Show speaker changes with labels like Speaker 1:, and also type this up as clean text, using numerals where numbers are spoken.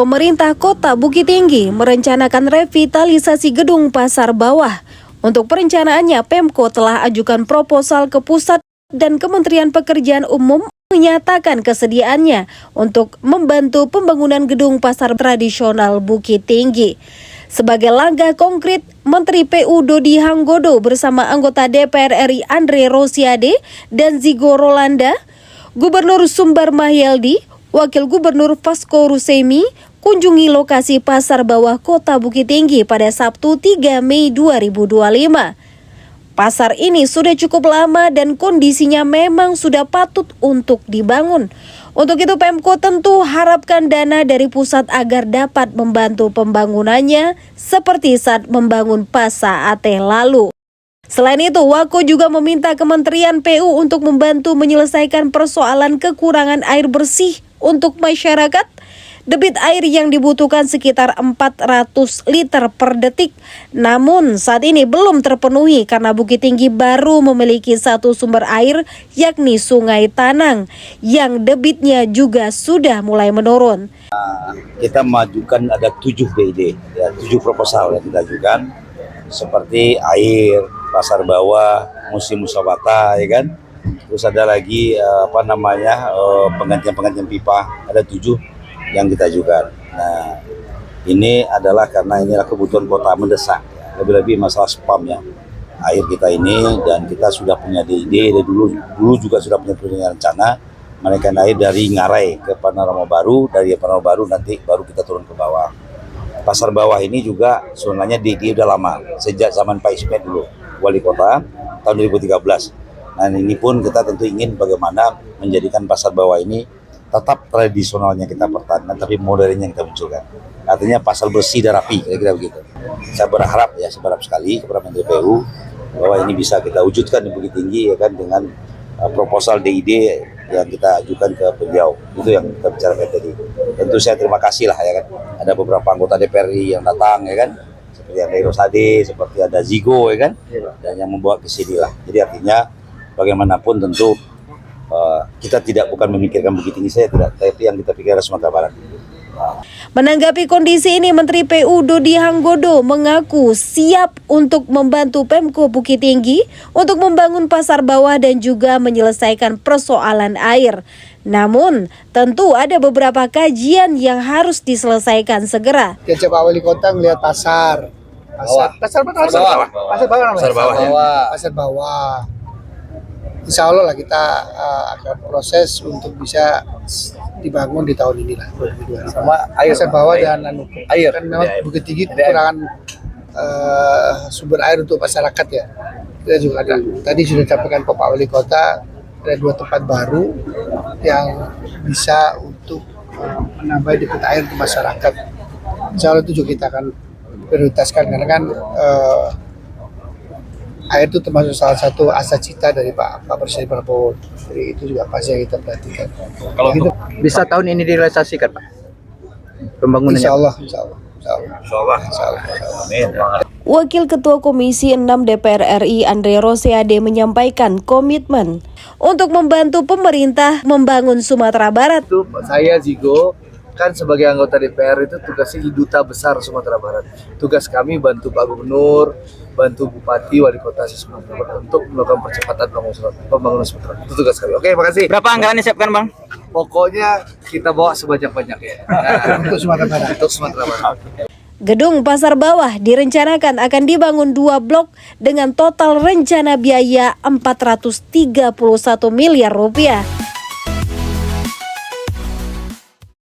Speaker 1: Pemerintah Kota Bukit Tinggi merencanakan revitalisasi gedung pasar bawah. Untuk perencanaannya, Pemko telah ajukan proposal ke pusat dan Kementerian Pekerjaan Umum menyatakan kesediaannya untuk membantu pembangunan gedung pasar tradisional Bukit Tinggi. Sebagai langkah konkret, Menteri PU Dodi Hanggodo bersama anggota DPR RI Andre Rosiade dan Zigo Rolanda, Gubernur Sumbar Mahyaldi, Wakil Gubernur Vasco Rusemi kunjungi lokasi pasar bawah Kota Bukit Tinggi pada Sabtu 3 Mei 2025. Pasar ini sudah cukup lama dan kondisinya memang sudah patut untuk dibangun. Untuk itu Pemko tentu harapkan dana dari pusat agar dapat membantu pembangunannya seperti saat membangun Pasa Ate lalu. Selain itu, Wako juga meminta Kementerian PU untuk membantu menyelesaikan persoalan kekurangan air bersih untuk masyarakat. Debit air yang dibutuhkan sekitar 400 liter per detik. Namun saat ini belum terpenuhi karena Bukit Tinggi baru memiliki satu sumber air yakni Sungai Tanang yang debitnya juga sudah mulai menurun.
Speaker 2: Kita mengajukan ada 7 BID, ya, 7 proposal yang kita ajukan seperti air, pasar bawah, musim musyawarah, ya kan. Terus ada lagi penggantian pipa, ada 7 yang kita ajukan. Nah, ini adalah karena inilah kebutuhan kota mendesak, lebih-lebih masalah spam ya air kita ini, dan kita sudah punya ide dari dulu juga sudah punya rencana menaikkan air dari Ngarai ke Panorama Baru, dari Panorama Baru nanti baru kita turun ke bawah. Pasar bawah ini juga sebenarnya ide udah lama, sejak zaman Pak Ismet dulu wali kota tahun 2013. Nah, ini pun kita tentu ingin bagaimana menjadikan pasar bawah ini tetap tradisionalnya kita pertahankan, tapi modernnya yang kita munculkan. Artinya pasar bersih dan rapi, kira-kira begitu. Saya berharap sekali kepada Menteri PU bahwa ini bisa kita wujudkan di Bukit Tinggi, ya kan, dengan proposal DID yang kita ajukan ke beliau. Itu yang kita bicarakan tadi. Tentu saya terima kasih lah, ya kan. Ada beberapa anggota DPR yang datang, ya kan, seperti Andre Rosiade, seperti ada Zigo, ya kan, dan yang membawa ke sini lah. Jadi artinya bagaimanapun tentu kita bukan memikirkan Bukit Tinggi saya tidak, tapi yang kita pikirkan Sumatera Barat.
Speaker 1: Menanggapi kondisi ini, Menteri PU Dodi Hanggodo mengaku siap untuk membantu Pemko Bukit Tinggi untuk membangun pasar bawah dan juga menyelesaikan persoalan air. Namun, tentu ada beberapa kajian yang harus diselesaikan segera.
Speaker 3: Diajak Pak Wali Kota melihat pasar bawah. Insya Allah lah kita akan proses untuk bisa dibangun di tahun inilah 2022.
Speaker 2: Sama air
Speaker 3: pasar bawah dan
Speaker 2: air.
Speaker 3: Kan memang Bukit Tinggi kekurangan sumber air untuk masyarakat ya. Kita juga ada. Tadi sudah disampaikan Pak Wali Kota ada 2 tempat baru yang bisa untuk menambah debit air untuk masyarakat. Insya Allah itu juga kita akan prioritaskan karena kan air itu termasuk salah satu asa cita dari Pak Presiden Prabowo. Jadi itu juga pasti yang kita perhatikan.
Speaker 4: Kalau gitu, bisa tahun ini direalisasikan, Pak? Pembangunannya?
Speaker 3: Insya Allah.
Speaker 2: Amin.
Speaker 1: Wakil Ketua Komisi 6 DPR RI Andre Rosiade menyampaikan komitmen untuk membantu pemerintah membangun Sumatera Barat.
Speaker 5: Itu saya Zigo kan sebagai anggota DPR itu tugasnya di Duta Besar Sumatera Barat. Tugas kami bantu Pak Gubernur, bantu Bupati, Wali Kota Sumatera Barat untuk melakukan percepatan pembangunan Sumatera Barat. Itu tugas kami. Oke, makasih.
Speaker 4: Berapa anggaran disiapkan, Bang?
Speaker 5: Pokoknya kita bawa sebanyak-banyaknya. Nah, untuk Sumatera Barat.
Speaker 1: Gedung pasar bawah direncanakan akan dibangun 2 blok dengan total rencana biaya 431 miliar rupiah.